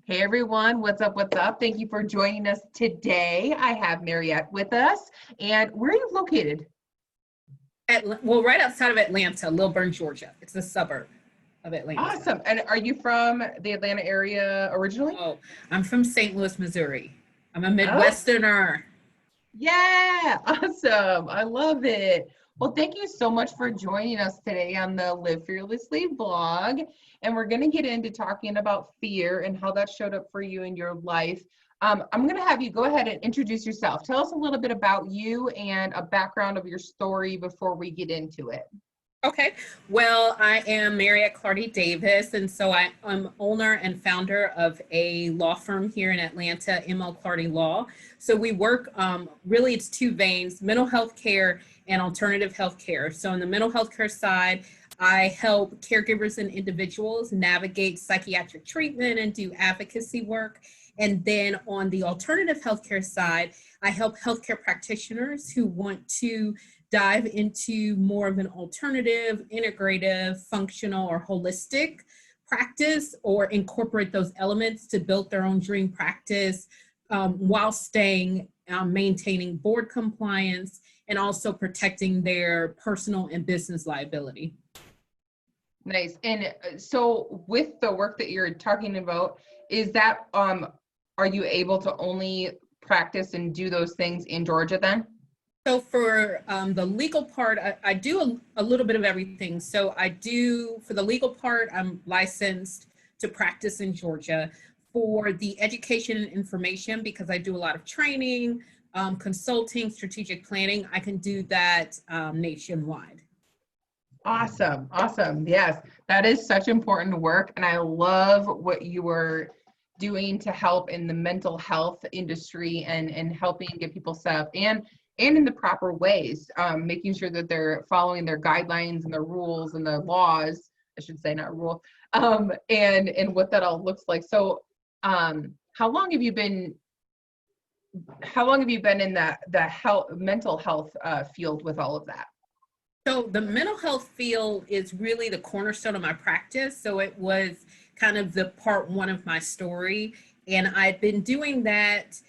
Hey everyone, what's up? What's up? Thank you for joining us today. I have Mariette with us, and where are you located? Well, right outside of Atlanta, Lilburn, Georgia. It's a suburb of Atlanta. Awesome. And are you from the Atlanta area originally? Oh, I'm from St. Louis, Missouri. I'm a Oh, Midwesterner. yeah, awesome. I love it. Well, thank you so much for joining us today on the Live Fearlessly vlog. And we're going to get into talking about fear and how that showed up for you in your life. I'm going to have you go ahead and introduce yourself. Tell us a little bit about you and a background of your story before we get into it. Okay. Well, I am Mariette Clardy Davis, and so I'm owner and founder of a law firm here in Atlanta, ML Clardy Law. So we work, really it's two veins, mental health care and alternative health care. So on the mental health care side, I help caregivers and individuals navigate psychiatric treatment and do advocacy work. And then on the alternative healthcare side, I help healthcare practitioners who want to dive into more of an alternative, integrative, functional, or holistic practice, or incorporate those elements to build their own dream practice while staying, maintaining board compliance and also protecting their personal and business liability. Nice. And so with the work that you're talking about, is that, are you able to only practice and do those things in Georgia then? So for the legal part, I do a little bit of everything. So I do, for the legal part, I'm licensed to practice in Georgia. For the education and information, because I do a lot of training, consulting, strategic planning, I can do that nationwide. Awesome. Awesome. Yes, that is such important work. And I love what you were doing to help in the mental health industry and helping get people set up and in the proper ways, making sure that they're following their guidelines and the rules and the laws, I should say, not rule, and what that all looks like. So how long have you been in the mental health field with all of that? So the mental health field is really the cornerstone of my practice. So it was kind of the part one of my story. And I've been doing that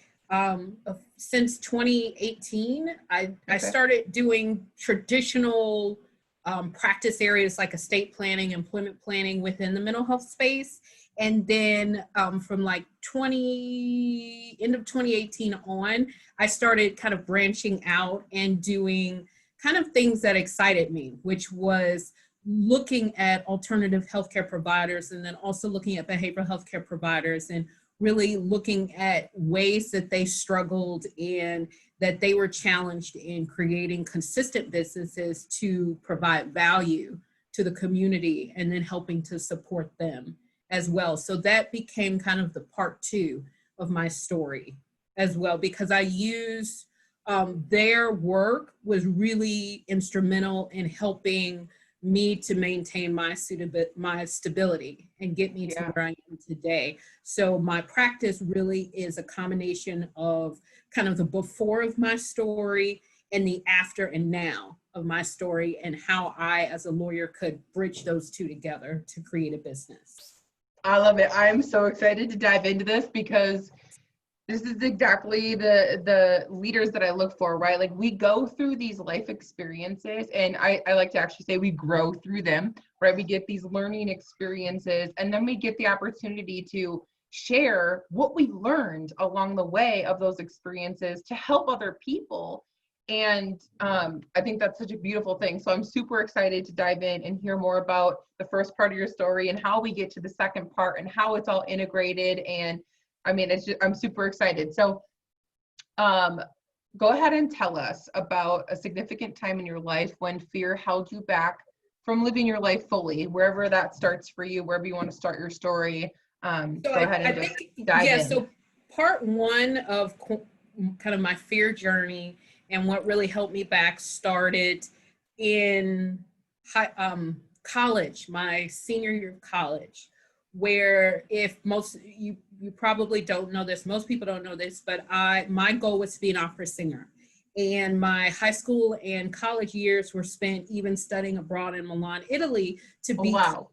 since 2018. I started doing traditional practice areas like estate planning, employment planning within the mental health space. And then from like end of 2018 on, I started kind of branching out and doing kind of things that excited me, which was looking at alternative healthcare providers and then also looking at behavioral healthcare providers and really looking at ways that they struggled and that they were challenged in creating consistent businesses to provide value to the community and then helping to support them as well. So that became kind of the part two of my story as well, because I used their work was really instrumental in helping me to maintain my stability and get me to where I am today. So my practice really is a combination of kind of the before of my story and the after and now of my story and how I, as a lawyer, could bridge those two together to create a business. I love it. I'm so excited to dive into this because this is exactly the leaders that I look for, right? Like we go through these life experiences and I like to actually say we grow through them, right? We get these learning experiences and then we get the opportunity to share what we learned along the way of those experiences to help other people. And I think that's such a beautiful thing. So I'm super excited to dive in and hear more about the first part of your story and how we get to the second part and how it's all integrated. And I mean, I'm super excited. So go ahead and tell us about a significant time in your life when fear held you back from living your life fully, wherever that starts for you, wherever you want to start your story. Go ahead and just dive in. So part one of kind of my fear journey and what really helped me back started in college, my senior year of college, where if you probably don't know this, most people don't know this, but my goal was to be an opera singer. And my high school and college years were spent even studying abroad in Milan, Italy to be an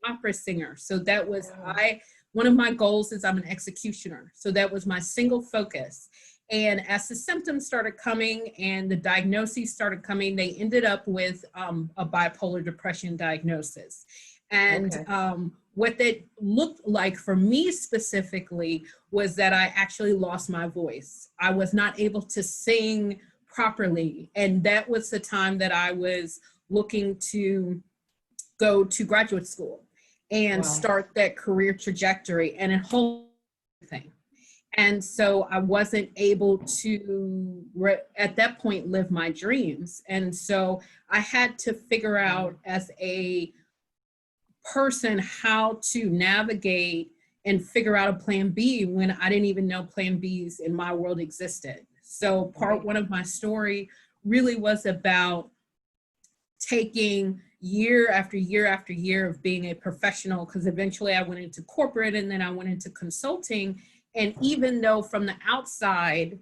opera singer. So that was, I one of my goals is I'm an executioner. So that was my single focus. And as the symptoms started coming and the diagnoses started coming, they ended up with a bipolar depression diagnosis. And Okay. what that looked like for me specifically was that I actually lost my voice. I was not able to sing properly. And that was the time that I was looking to go to graduate school and Wow. start that career trajectory and a whole thing. And so I wasn't able to, at that point, live my dreams. And so I had to figure out as a person how to navigate and figure out a plan B when I didn't even know plan Bs in my world existed. So part Right. one of my story really was about taking year after year after year of being a professional, because eventually I went into corporate and then I went into consulting. And even though from the outside,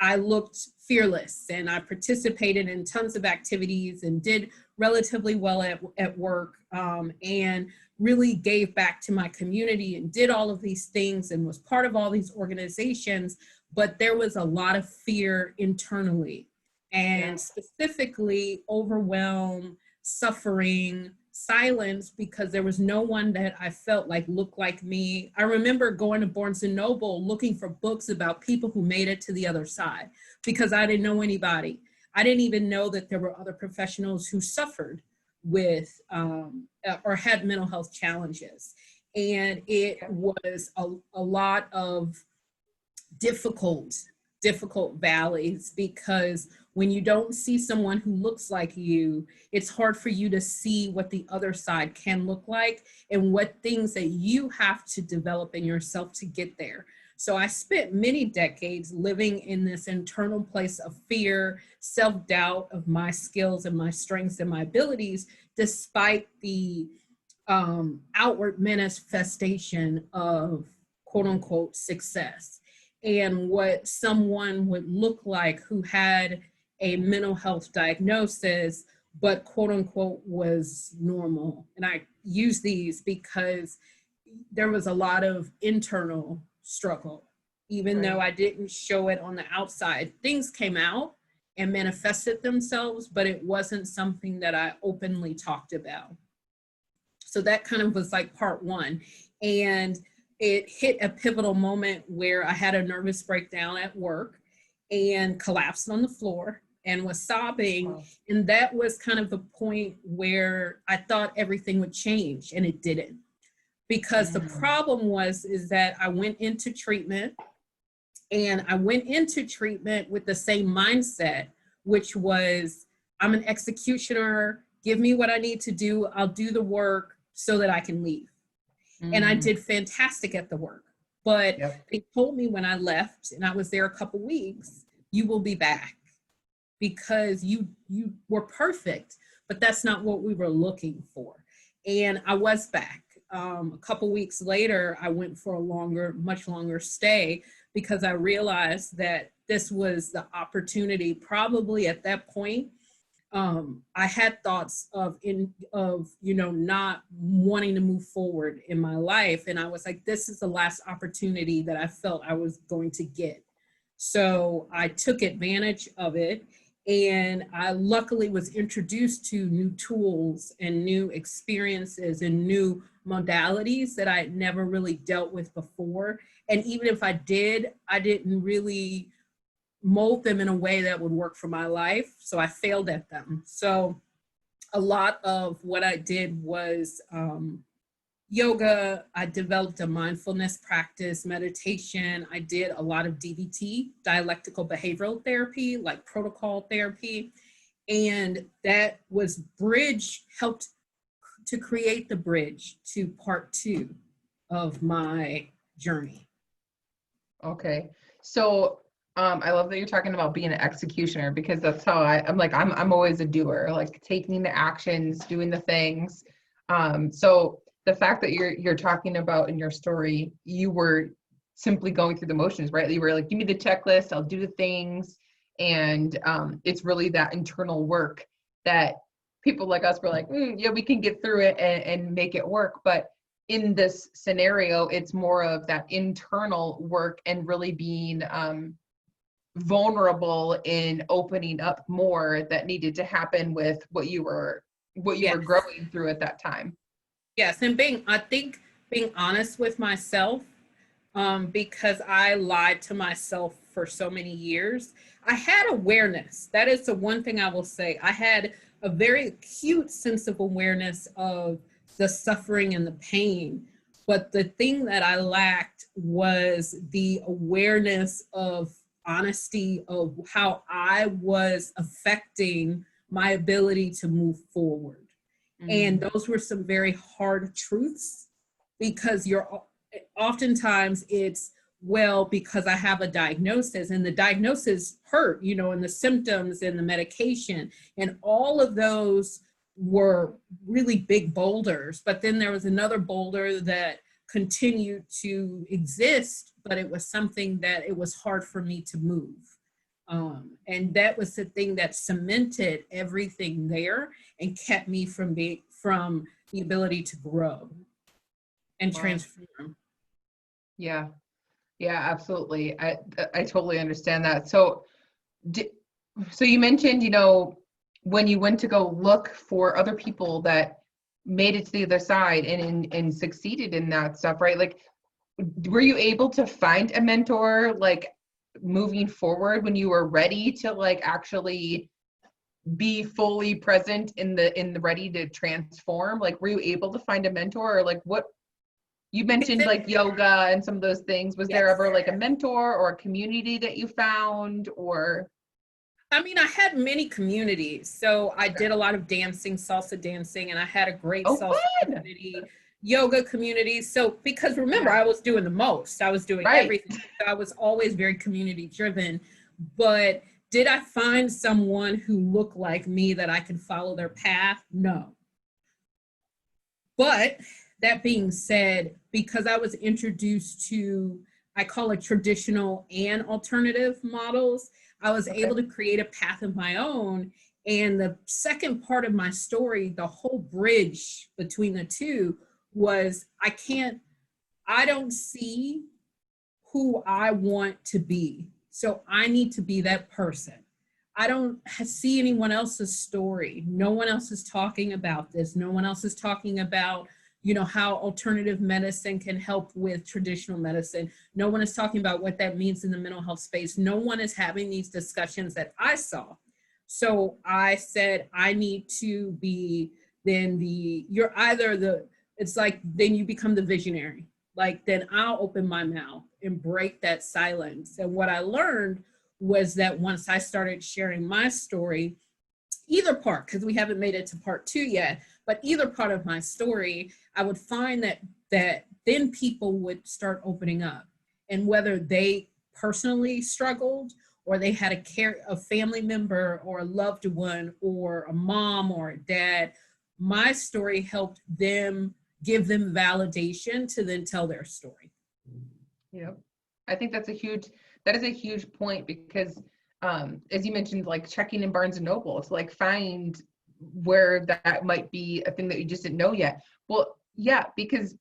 I looked fearless and I participated in tons of activities and did relatively well at work, and really gave back to my community and did all of these things and was part of all these organizations, but there was a lot of fear internally, Yeah. and specifically overwhelm, suffering, silence, because there was no one that I felt like looked like me. I remember going to Barnes and Noble looking for books about people who made it to the other side because I didn't know anybody. I didn't even know that there were other professionals who suffered with or had mental health challenges. And it was a lot of difficult, difficult valleys, because when you don't see someone who looks like you, it's hard for you to see what the other side can look like and what things that you have to develop in yourself to get there. So I spent many decades living in this internal place of fear, self-doubt of my skills and my strengths and my abilities, despite the outward manifestation of quote unquote success and what someone would look like who had a mental health diagnosis, but quote unquote was normal. And I use these because there was a lot of internal struggle. Even though Right. I didn't show it on the outside, things came out and manifested themselves, but it wasn't something that I openly talked about. So that kind of was like part one. And it hit a pivotal moment where I had a nervous breakdown at work and collapsed on the floor and was sobbing. Wow. And that was kind of the point where I thought everything would change, and it didn't. Because the Mm. problem was is that I went into treatment, and I went into treatment with the same mindset, which was I'm an executioner, give me what I need to do, I'll do the work so that I can leave. And I Mm. did fantastic at the work. But Yep. they told me when I left, and I was there a couple weeks, you will be back because you were perfect, but that's not what we were looking for. And I was back. A couple weeks later, I went for a much longer stay, because I realized that this was the opportunity. Probably at that point, I had thoughts of not wanting to move forward in my life, and I was like, this is the last opportunity that I felt I was going to get. So I took advantage of it, and I luckily was introduced to new tools and new experiences and new modalities that I had never really dealt with before. And even if I did, I didn't really mold them in a way that would work for my life. So I failed at them. So a lot of what I did was yoga. I developed a mindfulness practice, meditation. I did a lot of DBT, dialectical behavioral therapy, like protocol therapy. And that was helped to create the bridge to part two of my journey. Okay. So I love that you're talking about being an executioner, because that's how I'm like, I'm always a doer, like taking the actions, doing the things. So the fact that you're talking about in your story, you were simply going through the motions, right? You were like, give me the checklist, I'll do the things. And it's really that internal work that people like us were like, yeah, we can get through it and make it work. But in this scenario, it's more of that internal work and really being vulnerable in opening up more that needed to happen with what you were Yes. growing through at that time. Yes. And I think being honest with myself, because I lied to myself for so many years. I had awareness. That is the one thing I will say. I had a very acute sense of awareness of the suffering and the pain. But the thing that I lacked was the awareness of honesty of how I was affecting my ability to move forward. And those were some very hard truths because oftentimes it's, well, because I have a diagnosis and the diagnosis hurt, and the symptoms and the medication and all of those were really big boulders. But then there was another boulder that continued to exist, but it was something that it was hard for me to move. And that was the thing that cemented everything there and kept me from the ability to grow and transform. Yeah, absolutely. I totally understand that. So you mentioned, when you went to go look for other people that made it to the other side and succeeded in that stuff, right? Like, were you able to find a mentor, like, moving forward when you were ready to, like, actually be fully present in the ready to transform? Like, were you able to find a mentor, or like what? You mentioned like yoga and some of those things. Was there ever like a mentor or a community that you found, or? I mean, I had many communities. So I did a lot of dancing, salsa dancing, and I had a great salsa community, yoga community. So, because remember, I was doing the most. I was doing everything. So I was always very community driven. But did I find someone who looked like me that I could follow their path? No. But that being said, because I was introduced to, I call it traditional and alternative models, I was able to create a path of my own. And the second part of my story, the whole bridge between the two, was I don't see who I want to be. So I need to be that person. I don't see anyone else's story. No one else is talking about this. No one else is talking about, how alternative medicine can help with traditional medicine. No one is talking about what that means in the mental health space. No one is having these discussions that I saw. So I said, I need to be then it's like, then you become the visionary. Like, then I'll open my mouth and break that silence. And what I learned was that once I started sharing my story, either part, because we haven't made it to part 2 yet, but either part of my story, I would find that then people would start opening up. And whether they personally struggled or they had a family member or a loved one or a mom or a dad, my story helped them, give them validation to then tell their story. Yep. I think that is a huge point, because as you mentioned, like checking in Barnes and Noble to like find where that might be a thing that you just didn't know yet. Well, yeah, because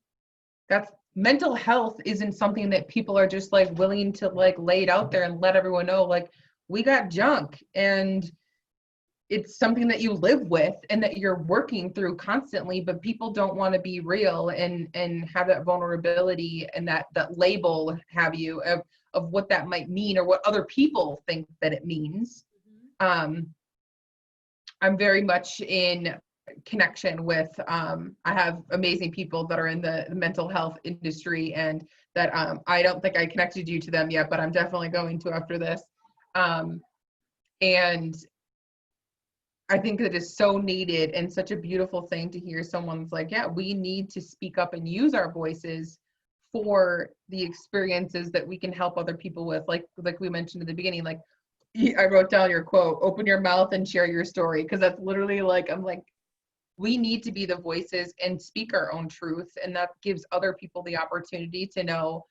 that's mental health isn't something that people are just like willing to like lay it out there and let everyone know, like, we got junk, and it's something that you live with and that you're working through constantly, but people don't want to be real and have that vulnerability and that label have you of what that might mean or what other people think that it means. I'm very much in connection with, I have amazing people that are in the mental health industry, and that I don't think I connected you to them yet, but I'm definitely going to after this. And I think that is so needed and such a beautiful thing to hear someone's like, yeah, we need to speak up and use our voices for the experiences that we can help other people with. Like we mentioned at the beginning, like I wrote down your quote, open your mouth and share your story. Because that's literally like, I'm like, we need to be the voices and speak our own truth. And that gives other people the opportunity to know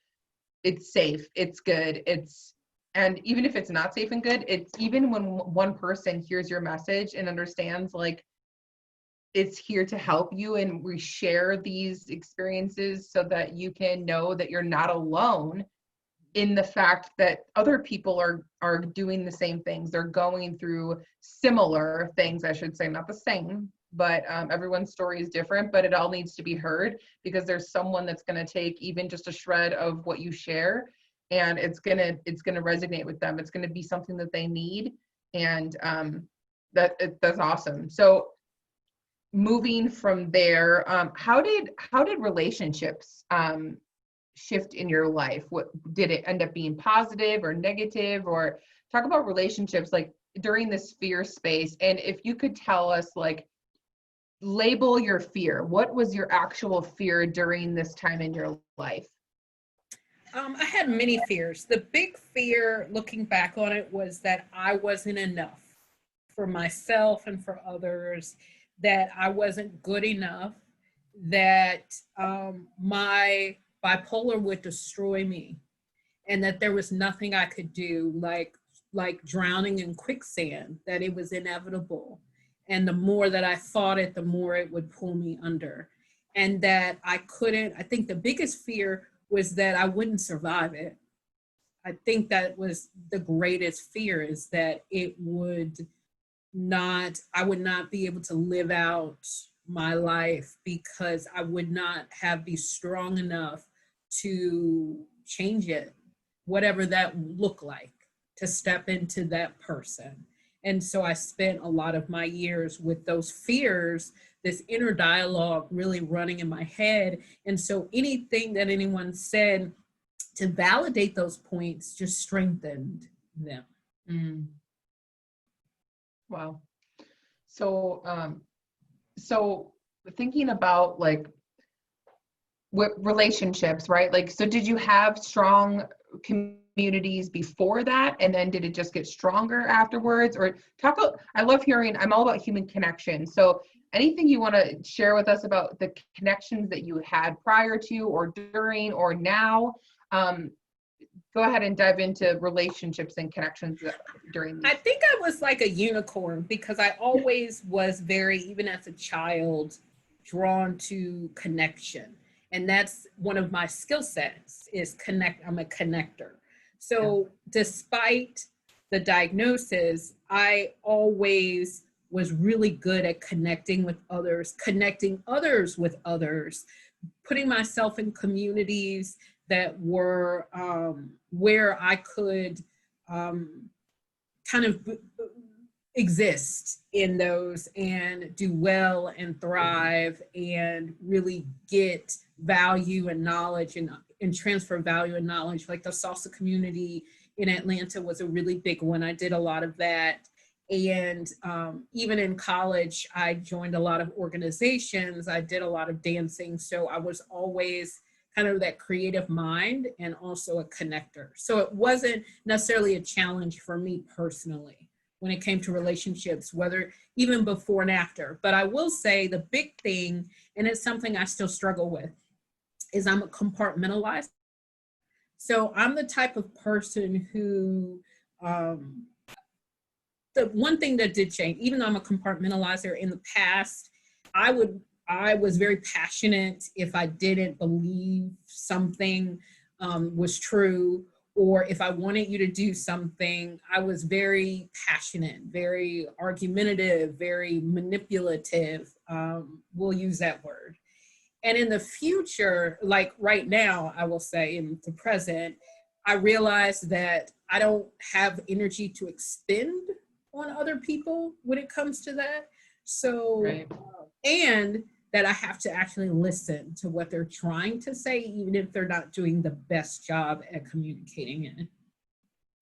it's safe, it's good, and even if it's not safe and good, it's even when one person hears your message and understands, like, it's here to help you, and we share these experiences so that you can know that you're not alone in the fact that other people are doing the same things. They're going through similar things, I should say, not the same, but everyone's story is different, but it all needs to be heard, because there's someone that's going to take even just a shred of what you share, and it's going to resonate with them. It's going to be something that they need. And that's awesome. So moving from there, how did relationships shift in your life? What did it end up being, positive or negative? Or talk about relationships like during this fear space. And if you could tell us, like, label your fear. What was your actual fear during this time in your life? I had many fears. The big fear, looking back on it, was that I wasn't enough for myself and for others, that I wasn't good enough, that my bipolar would destroy me, and that there was nothing I could do, like drowning in quicksand, that it was inevitable. And the more that I fought it, the more it would pull me under. And that I couldn't, I think the biggest fear was that I wouldn't survive it. I think that was the greatest fear, is that it would not, I would not be able to live out my life, because I would not be strong enough to change it, whatever that looked like, to step into that person. And so I spent a lot of my years with those fears, this inner dialogue really running in my head. And so anything that anyone said to validate those points just strengthened them. Mm. Wow. So, so thinking about, like, what relationships, right? Like, so did you have strong communities before that, and then did it just get stronger afterwards? Or I love hearing, I'm all about human connection. So anything you want to share with us about the connections that you had prior to, or during, or now? Go ahead and dive into relationships and connections during these. I think I was like a unicorn, because I always was very, even as a child, drawn to connection. And that's one of my skill sets, is connect. I'm a connector. So despite the diagnosis, I always was really good at connecting with others, connecting others with others, putting myself in communities that were where I could kind of exist in those and do well and thrive and really get value and knowledge, and transfer value and knowledge. Like the salsa community in Atlanta was a really big one. I did a lot of that. And even in college, I joined a lot of organizations. I did a lot of dancing. So I was always kind of that creative mind, and also a connector. So it wasn't necessarily a challenge for me personally when it came to relationships, whether even before and after. But I will say the big thing, and it's something I still struggle with, is I'm a compartmentalized. So I'm the type of person who, the one thing that did change, even though I'm a compartmentalizer, in the past, I was very passionate if I didn't believe something was true, or if I wanted you to do something, I was very passionate, very argumentative, very manipulative. We'll use that word. And in the future, like right now, I will say in the present, I realize that I don't have energy to expend on other people when it comes to that. So, Right. And that I have to actually listen to what they're trying to say, even if they're not doing the best job at communicating it.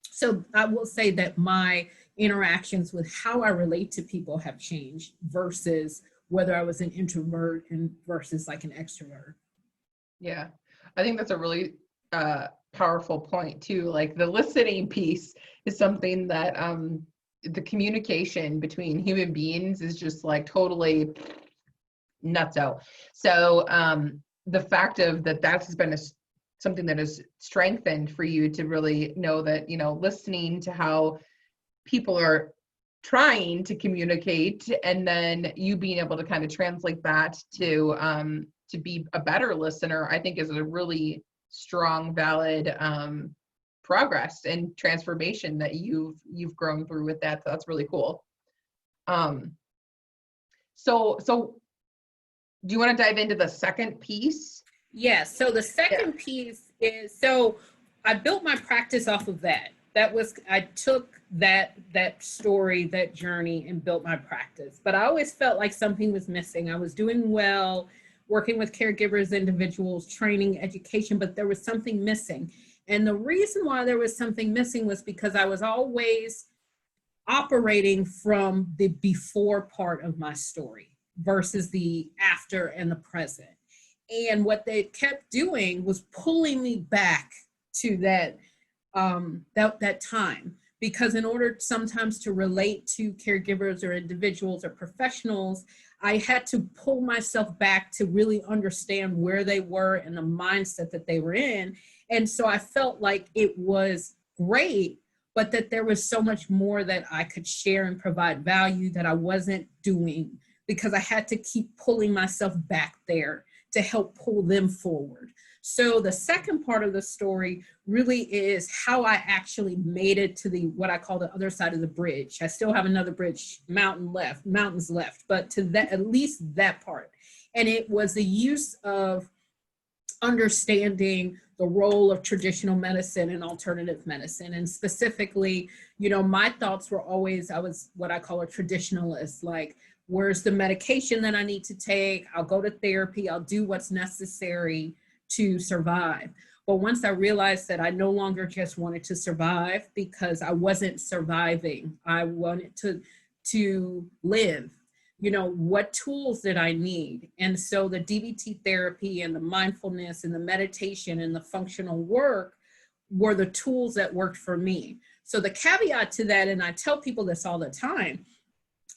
So I will say that my interactions with how I relate to people have changed, versus whether I was an introvert and versus like an extrovert. Yeah, I think that's a really powerful point too. Like, the listening piece is something that the communication between human beings is just like totally nutso. So the fact of that's been something that has strengthened for you to really know that, listening to how people are trying to communicate, and then you being able to kind of translate that to be a better listener, I think is a really strong, valid progress and transformation that you've grown through with that. So that's really cool. So do you want to dive into the second piece? Yes. So the second piece is, so I built my practice off of that. That was, I took that story, that journey, and built my practice. But I always felt like something was missing. I was doing well, working with caregivers, individuals, training, education, but there was something missing. And the reason why there was something missing was because I was always operating from the before part of my story versus the after and the present. And what they kept doing was pulling me back to that time, because in order sometimes to relate to caregivers or individuals or professionals, I had to pull myself back to really understand where they were and the mindset that they were in. And so I felt like it was great, but that there was so much more that I could share and provide value that I wasn't doing, because I had to keep pulling myself back there to help pull them forward. So the second part of the story really is how I actually made it to the, what I call the other side of the bridge. I still have another mountains left, but to that, at least that part. And it was the use of understanding the role of traditional medicine and alternative medicine. And specifically, you know, my thoughts were always, I was what I call a traditionalist, like, where's the medication that I need to take? I'll go to therapy, I'll do what's necessary to survive. But once I realized that I no longer just wanted to survive because I wasn't surviving, I wanted to live. You know, what tools did I need? And so the DBT therapy and the mindfulness and the meditation and the functional work were the tools that worked for me. So the caveat to that, and I tell people this all the time,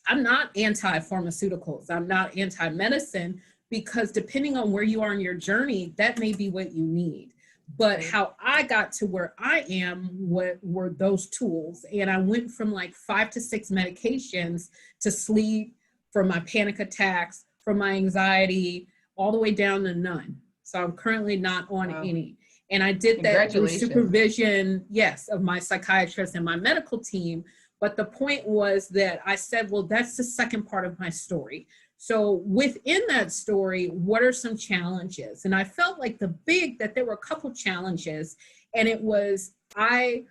I'm not anti-pharmaceuticals, I'm not anti-medicine, because depending on where you are in your journey, that may be what you need. But how I got to where I am, what were those tools? And I went from like 5 to 6 medications to sleep, for my panic attacks, for my anxiety, all the way down to none. So I'm currently not on any. And I did that through supervision, yes, of my psychiatrist and my medical team. But the point was that I said, well, that's the second part of my story. So within that story, what are some challenges? And I felt like that there were a couple challenges. And it was, I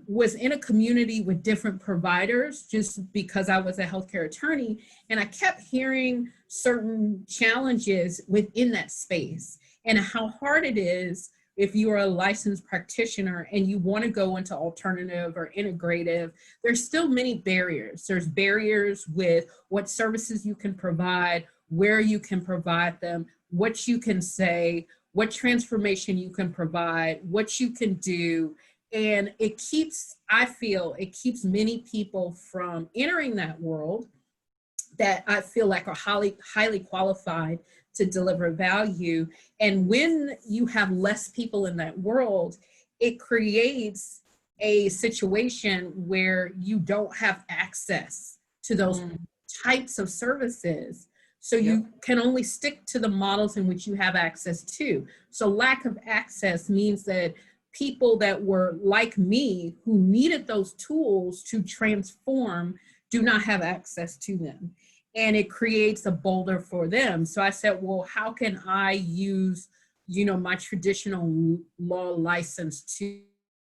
was in a community with different providers just because I was a healthcare attorney. And I kept hearing certain challenges within that space and how hard it is if you are a licensed practitioner and you want to go into alternative or integrative. There's still many barriers. There's barriers with what services you can provide, where you can provide them, what you can say, what transformation you can provide, what you can do. And I feel it keeps many people from entering that world that I feel like are highly qualified to deliver value. And when you have less people in that world, it creates a situation where you don't have access to those types of services. So you can only stick to the models in which you have access to. So lack of access means that people that were like me who needed those tools to transform do not have access to them. And it creates a boulder for them. So I said, well, how can I use, you know, my traditional law license to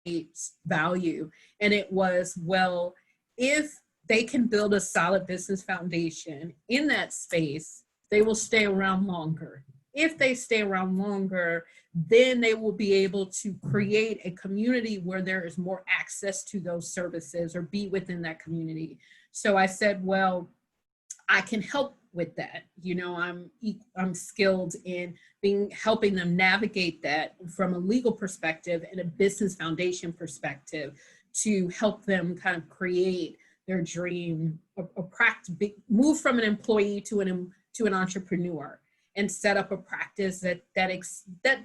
create value? And it was, well, if they can build a solid business foundation in that space, they will stay around longer. If they stay around longer, then they will be able to create a community where there is more access to those services or be within that community. So I said, well, I can help with that. You know, I'm skilled in helping them navigate that from a legal perspective and a business foundation perspective to help them kind of create their dream, a practice, move from an employee to an entrepreneur, and set up a practice that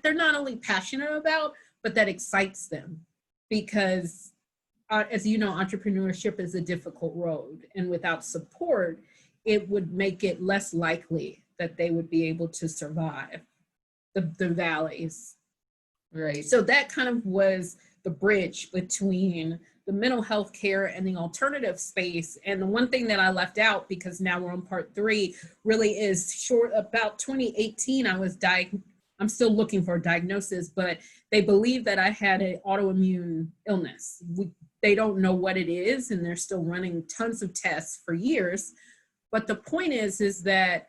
they're not only passionate about, but that excites them. Because as you know, entrepreneurship is a difficult road, and without support, it would make it less likely that they would be able to survive the valleys. Right. So that kind of was the bridge between the mental health care and the alternative space. And the one thing that I left out, because now we're on part 3, really is short about 2018, I'm still looking for a diagnosis, but they believe that I had an autoimmune illness. They don't know what it is, and they're still running tons of tests for years. But the point is that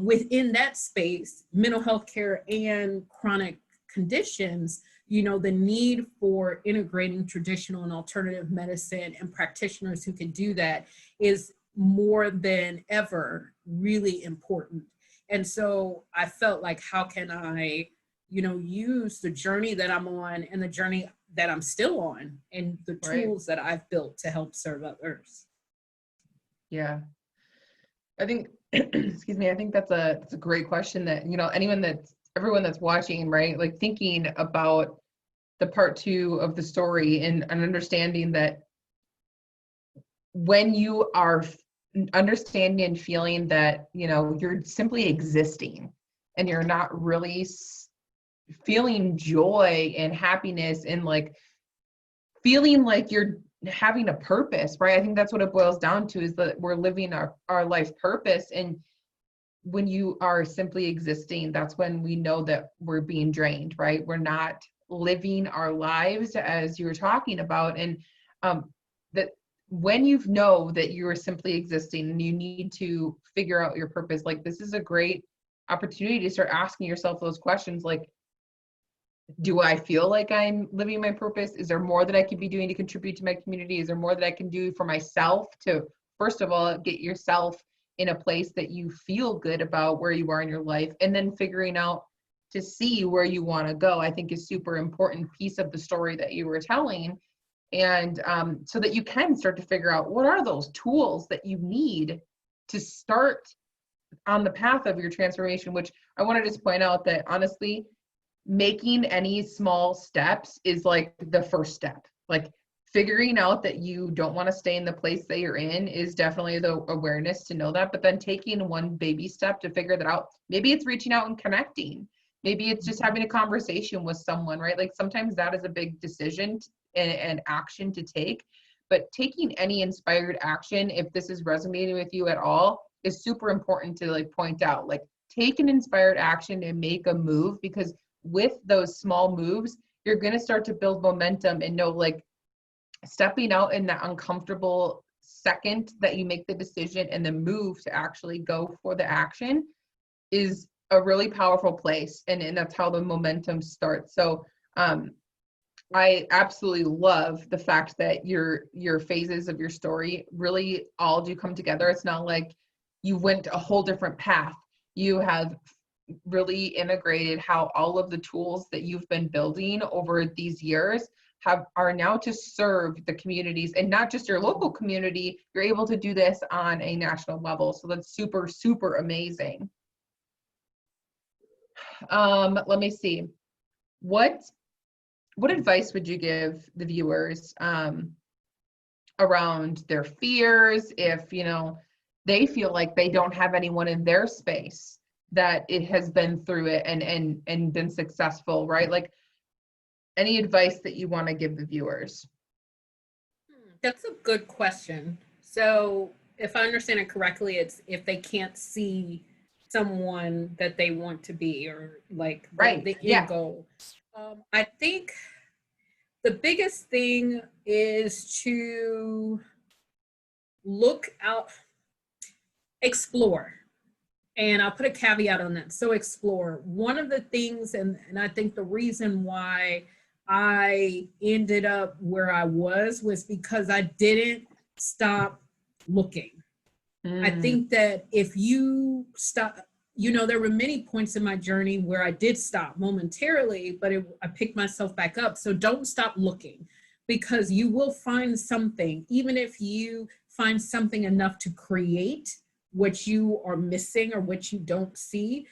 within that space, mental health care and chronic conditions, you know, the need for integrating traditional and alternative medicine and practitioners who can do that is more than ever really important. And so I felt like, how can I, you know, use the journey that I'm on and the journey that I'm still on and the tools that I've built to help serve others? Yeah. I think, excuse me, I think that's a great question that, you know, everyone that's watching, right? Like thinking about the part 2 of the story and understanding that when you are understanding and feeling that, you know, you're simply existing and you're not really feeling joy and happiness and like feeling like you're having a purpose, right? I think that's what it boils down to, is that we're living our life purpose. And when you are simply existing, that's when we know that we're being drained, right? We're not living our lives as you were talking about. And that when you know that you are simply existing and you need to figure out your purpose, like this is a great opportunity to start asking yourself those questions. Like, do I feel like I'm living my purpose? Is there more that I could be doing to contribute to my community? Is there more that I can do for myself to, first of all, get yourself in a place that you feel good about where you are in your life, and then figuring out to see where you want to go, I think is super important piece of the story that you were telling. And so that you can start to figure out what are those tools that you need to start on the path of your transformation, which I want to just point out that honestly, making any small steps is like the first step. Like figuring out that you don't want to stay in the place that you're in is definitely the awareness to know that, but then taking one baby step to figure that out. Maybe it's reaching out and connecting. Maybe it's just having a conversation with someone, right? Like sometimes that is a big decision and action to take, but taking any inspired action, if this is resonating with you at all, is super important to like point out. Like take an inspired action and make a move, because with those small moves, you're going to start to build momentum and know, like, stepping out in that uncomfortable second that you make the decision and the move to actually go for the action is a really powerful place. And that's how the momentum starts. So I absolutely love the fact that your phases of your story really all do come together. It's not like you went a whole different path. You have really integrated how all of the tools that you've been building over these years are now to serve the communities, and not just your local community. You're able to do this on a national level. So that's super, super amazing. Let me see. What advice would you give the viewers around their fears, if, you know, they feel like they don't have anyone in their space that it has been through it and been successful, right? Like any advice that you want to give the viewers? That's a good question. So if I understand it correctly, it's if they can't see someone that they want to be, or like the end goal. I think the biggest thing is to look out, explore. And I'll put a caveat on that. So explore. One of the things, and I think the reason why I ended up where I was because I didn't stop looking. I think that if you stop, you know, there were many points in my journey where I did stop momentarily, but I picked myself back up. So don't stop looking, because you will find something, even if you find something enough to create what you are missing or what you don't see.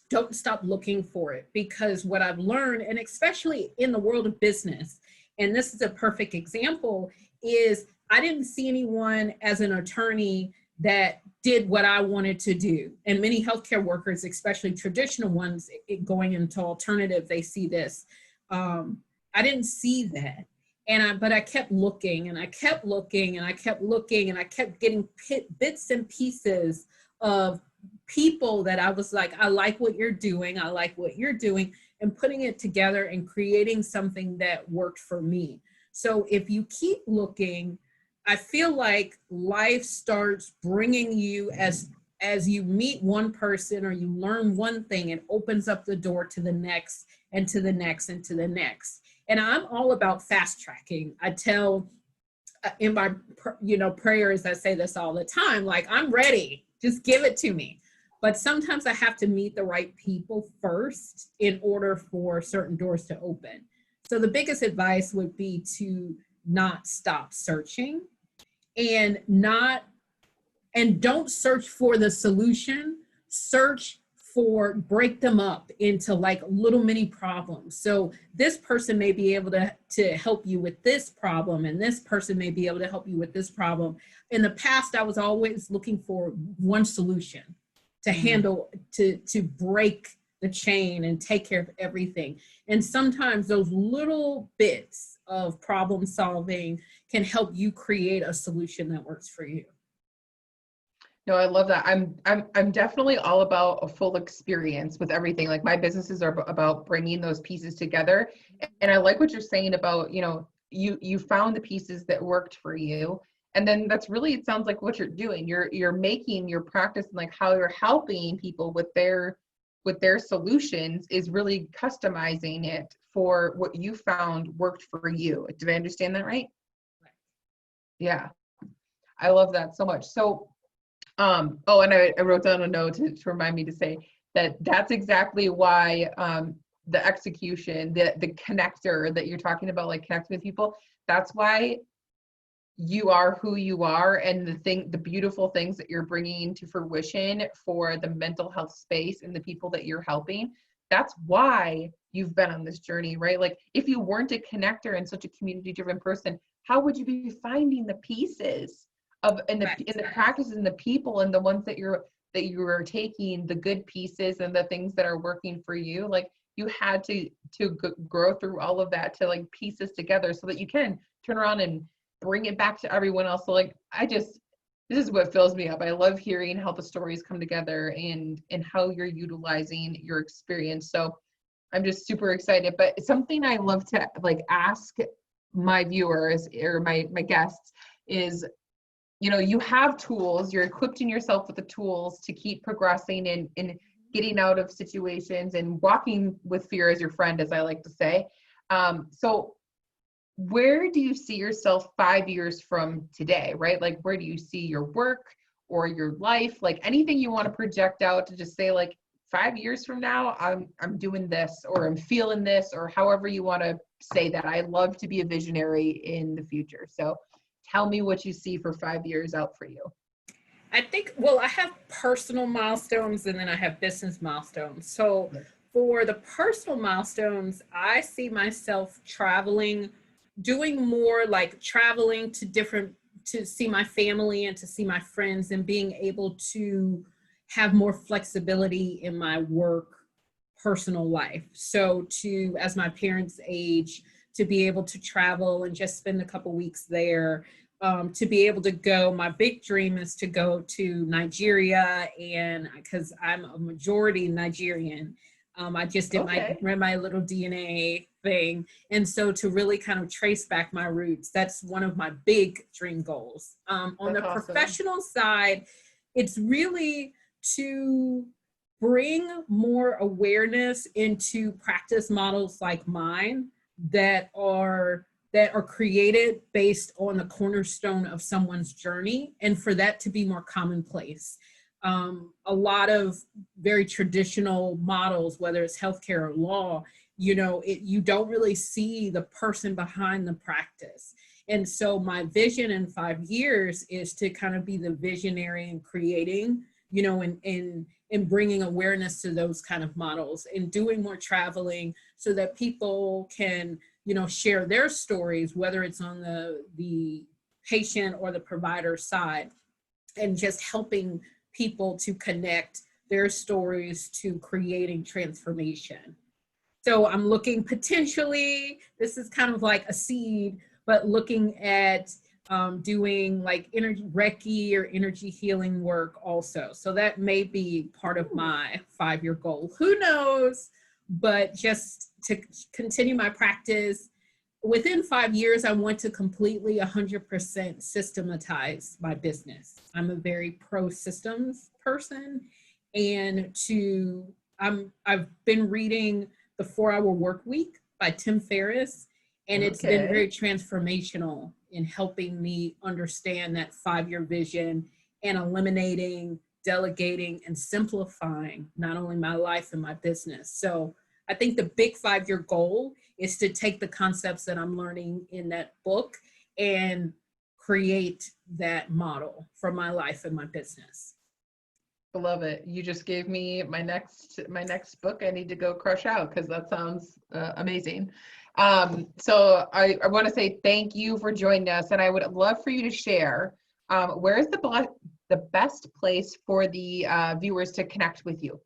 Don't stop looking for it, because what I've learned, and especially in the world of business, and this is a perfect example, is I didn't see anyone as an attorney that did what I wanted to do. And many healthcare workers, especially traditional ones, going into alternative, they see this. I didn't see that. But I kept looking and I kept looking and I kept looking and I kept getting bits and pieces of people that I was like, I like what you're doing. I like what you're doing, and putting it together and creating something that worked for me. So if you keep looking, I feel like life starts bringing you, as you meet one person or you learn one thing, it opens up the door to the next and to the next and to the next. And I'm all about fast tracking. I tell in my prayers, I say this all the time, like, I'm ready, just give it to me. But sometimes I have to meet the right people first in order for certain doors to open. So the biggest advice would be to not stop searching, and don't search for the solution. Break them up into like little mini problems. So this person may be able to help you with this problem, and this person may be able to help you with this problem. In the past, I was always looking for one solution to handle, to break the chain and take care of everything. And sometimes those little bits of problem solving can help you create a solution that works for you. No, I love that. I'm definitely all about a full experience with everything. Like, my businesses are about bringing those pieces together. And I like what you're saying about, you found the pieces that worked for you. And then that's really, it sounds like what you're doing. You're making your practice, and like how you're helping people with their solutions is really customizing it for what you found worked for you. Did I understand that right? Yeah. I love that so much. So and I wrote down a note to remind me to say that's exactly why the execution, the connector that you're talking about, like connecting with people, that's why you are who you are, and the beautiful things that you're bringing to fruition for the mental health space and the people that you're helping. That's why you've been on this journey, right? Like, if you weren't a connector and such a community-driven person, how would you be finding the pieces in the practices and the people and the ones that you are taking the good pieces and the things that are working for you? Like, you had to grow through all of that to like pieces together so that you can turn around and bring it back to everyone else. So like, this is what fills me up. I love hearing how the stories come together and how you're utilizing your experience. So I'm just super excited. But something I love to like ask my viewers or my guests is, you have tools, you're equipping yourself with the tools to keep progressing and getting out of situations and walking with fear as your friend, as I like to say. So where do you see yourself 5 years from today, right? Like, where do you see your work or your life? Like, anything you want to project out to just say, like, 5 years from now, I'm doing this, or I'm feeling this, or however you want to say that. I love to be a visionary in the future. So tell me what you see for 5 years out for you. I think, I have personal milestones and then I have business milestones. So for the personal milestones, I see myself traveling, doing more like traveling to see my family and to see my friends, and being able to have more flexibility in my work, personal life. So as my parents age, to be able to travel and just spend a couple weeks there, to be able to go. My big dream is to go to Nigeria, and because I'm a majority Nigerian, I just did my little DNA thing. And so to really kind of trace back my roots, that's one of my big dream goals. On the professional side, it's really to bring more awareness into practice models like mine that are created based on the cornerstone of someone's journey, and for that to be more commonplace. A lot of very traditional models, whether it's healthcare or law, you don't really see the person behind the practice. And so my vision in 5 years is to kind of be the visionary in creating, and bringing awareness to those kind of models, and doing more traveling so that people can share their stories, whether it's on the patient or the provider side, and just helping people to connect their stories to creating transformation. So I'm looking potentially, this is kind of like a seed, but looking at doing like energy Reiki or energy healing work also. So that may be part of my 5-year goal. Who knows? But just to continue my practice. Within 5 years, I want to completely 100% systematize my business. I'm a very pro systems person, and I've been reading The 4-Hour Work Week by Tim Ferriss, and it's been very transformational in helping me understand that 5-year vision and eliminating, delegating, and simplifying not only my life and my business. So I think the big 5-year goal is to take the concepts that I'm learning in that book and create that model for my life and my business. I love it. You just gave me my next book I need to go crush out, because that sounds amazing. So I want to say thank you for joining us, and I would love for you to share where is the best place for the viewers to connect with you?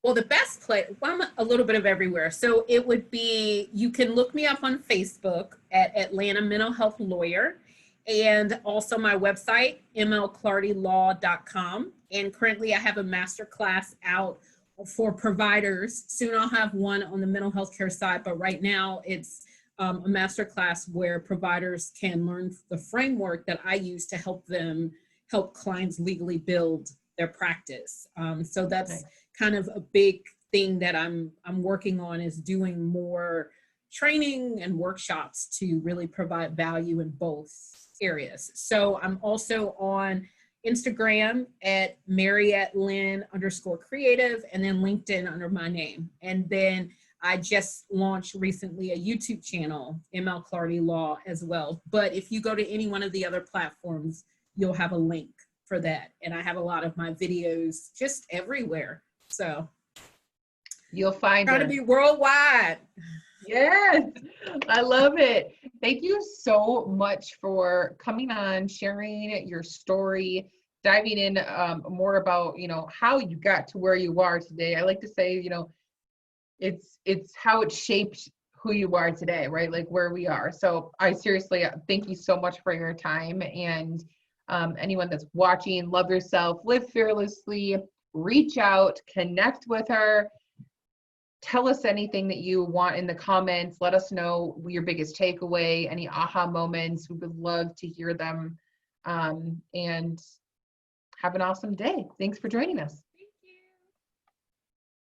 Well, the best place, well, I'm a little bit of everywhere. So it would be, you can look me up on Facebook at Atlanta Mental Health Lawyer, and also my website, mlclartylaw.com. And currently I have a masterclass out for providers. Soon I'll have one on the mental health care side, but right now it's a masterclass where providers can learn the framework that I use to help clients legally build their practice. So that's kind of a big thing that I'm working on, is doing more training and workshops to really provide value in both areas. So I'm also on Instagram at Lynn_creative, and then LinkedIn under my name. And then I just launched recently a YouTube channel, ML Clarity Law, as well. But if you go to any one of the other platforms, you'll have a link for that. And I have a lot of my videos just everywhere. So you'll find trying to be worldwide. Yes, I love it. Thank you so much for coming on, sharing your story, diving in more about, how you got to where you are today. I like to say, it's how it shaped who you are today, right? Like where we are. So I seriously thank you so much for your time. And anyone that's watching, love yourself, live fearlessly, reach out, connect with her. Tell us anything that you want in the comments. Let us know your biggest takeaway, any aha moments. We would love to hear them. And have an awesome day. Thanks for joining us.